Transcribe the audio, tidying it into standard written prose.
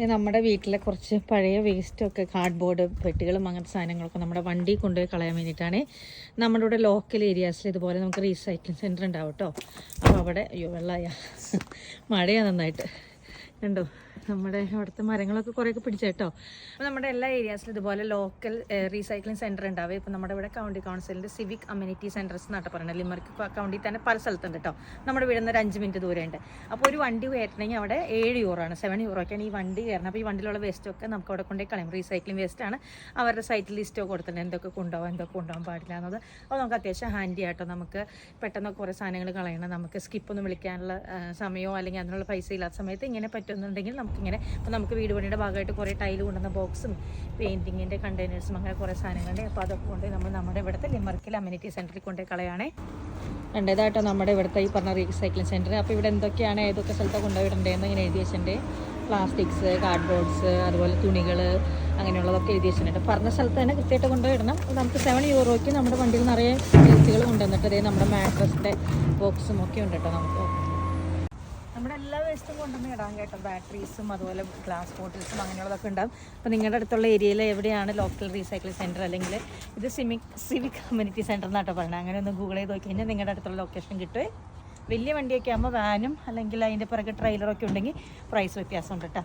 നമ്മുടെ വീട്ടിലെ കുറച്ച് പഴയ വേസ്റ്റൊക്കെ കാർഡ്ബോർഡ് പെട്ടികളും അങ്ങനത്തെ സാധനങ്ങളൊക്കെ നമ്മുടെ വണ്ടി കൊണ്ടുപോയി കളയാൻ വേണ്ടിയിട്ടാണ്. നമ്മുടെ ഇവിടെ ലോക്കൽ ഏരിയാസിൽ ഇതുപോലെ നമുക്ക് റീസൈക്ലിംഗ് സെൻറ്റർ ഉണ്ടാവും കേട്ടോ. അപ്പോൾ അവിടെ വെള്ളമായ മഴയാണ് നന്നായിട്ട് കണ്ടോ. നമ്മുടെ അവിടുത്തെ മരങ്ങളൊക്കെ കുറേയൊക്കെ പിടിച്ച കേട്ടോ. അപ്പോൾ നമ്മുടെ എല്ലാ ഏരിയാസിലും ഇതുപോലെ ലോക്കൽ റീസൈക്ലിംഗ് സെൻറ്റർ ഉണ്ടാവും. ഇപ്പോൾ നമ്മുടെ ഇവിടെ കൗണ്ടി കൗൺസിലിൻ്റെ സിവിക് അമ്യൂണിറ്റി സെൻറ്റേഴ്സ് എന്നാണ് പറയുന്നത്. ലിമർക്ക് കൗണ്ടിൽ തന്നെ പല സ്ഥലത്തുണ്ട് കേട്ടോ. നമ്മുടെ വീടിൽ നിന്ന് ഒരു 5 മിനിറ്റ് ദൂരമുണ്ട്. അപ്പോൾ ഒരു വണ്ടി കയറ്റണമെങ്കിൽ അവിടെ 7 യൂറോ ആണ്, 7 യൂറോക്കാണ് ഈ വണ്ടി കയറണം. അപ്പോൾ ഈ വണ്ടിയിലുള്ള വേസ്റ്റൊക്കെ നമുക്ക് അവിടെ കൊണ്ടുപോയി കളയും. റീസൈക്ലിംഗ് വേസ്റ്റാണ്. അവരുടെ സൈറ്റിൽ ലിസ്റ്റൊക്കെ കൊടുത്തിട്ടുണ്ട് എന്തൊക്കെ കൊണ്ടുപോകാൻ എന്തൊക്കെ കൊണ്ടുപോകാൻ പാടില്ല എന്നത്. അപ്പോൾ നമുക്ക് അത്യാവശ്യം ഹാൻഡി ആട്ടോ. നമുക്ക് പെട്ടെന്ന് കുറേ സാധനങ്ങൾ കളയണം, നമുക്ക് സ്കിപ്പൊന്നും വിളിക്കാനുള്ള സമയമോ അല്ലെങ്കിൽ അതിനുള്ള പൈസ ഇല്ലാത്ത സമയത്ത് ഇങ്ങനെ പറ്റുന്നുണ്ടെങ്കിൽ നമുക്കിങ്ങനെ. അപ്പോൾ നമുക്ക് വീട് പണിയുടെ ഭാഗമായിട്ട് കുറേ ടൈല് കൊണ്ടുവന്ന ബോക്സും പെയിൻറ്റിങ്ങിൻ്റെ കണ്ടെയ്നേഴ്സും അങ്ങനെ കുറേ സാധനങ്ങളുണ്ട്. അപ്പോൾ അതൊക്കെ കൊണ്ട് നമ്മൾ നമ്മുടെ ഇവിടുത്തെ ലിമർക്കിൽ അമ്യൂണിറ്റി സെൻറ്ററിൽ കൊണ്ടുപോയി കളയാണേ. രണ്ടേതായിട്ടോ നമ്മുടെ ഇവിടുത്തെ ഈ പറഞ്ഞ റീസൈക്ലിംഗ് സെൻറ്റർ. അപ്പോൾ ഇവിടെ എന്തൊക്കെയാണ് ഏതൊക്കെ സ്ഥലത്തൊക്കെ കൊണ്ടുപോയിടേണ്ടതെന്ന് ഇങ്ങനെ എഴുതി വെച്ചിട്ടുണ്ട്. പ്ലാസ്റ്റിക്സ്, കാർഡ്ബോർഡ്സ്, അതുപോലെ തുണികൾ അങ്ങനെയുള്ളതൊക്കെ എഴുതി വെച്ചിട്ടുണ്ട്. പറഞ്ഞ സ്ഥലത്ത് തന്നെ കൃത്യമായിട്ട് കൊണ്ടുപോയിടണം. നമുക്ക് 7 യൂറോയ്ക്ക് നമ്മുടെ വണ്ടിയിൽ നിറയെ വേസ്റ്റുകൾ കൊണ്ടുവന്നിട്ട് അതേ നമ്മുടെ മാട്രസിൻ്റെ ബോക്സും ഒക്കെ ഉണ്ട് കേട്ടോ. നമുക്ക് നമ്മുടെ എല്ലാ വേസ്റ്റും കൊണ്ടുവന്ന് ഇടാൻ കേട്ടോ. ബാറ്ററീസും അതുപോലെ ഗ്ലാസ് ബോട്ടിൽസും അങ്ങനെയുള്ളതൊക്കെ ഉണ്ടാകും. അപ്പോൾ നിങ്ങളുടെ അടുത്തുള്ള ഏരിയയിൽ എവിടെയാണ് ലോക്കൽ റീസൈക്ലിംഗ് സെൻറ്റർ, അല്ലെങ്കിൽ ഇത് സിവിക് കമ്മ്യൂണിറ്റി സെൻറ്റർ എന്നാട്ടോ പറയുന്നത്, അങ്ങനെ ഒന്ന് ഗൂഗിൾ ചെയ്ത് നോക്കി കഴിഞ്ഞാൽ നിങ്ങളുടെ അടുത്തുള്ള ലൊക്കേഷൻ കിട്ടുമേ. വലിയ വണ്ടിയൊക്കെ ആകുമ്പോൾ വാനും അല്ലെങ്കിൽ അതിൻ്റെ പിറകെ ട്രെയിലറൊക്കെ ഉണ്ടെങ്കിൽ പ്രൈസ് വ്യത്യാസമുണ്ട് കേട്ടോ.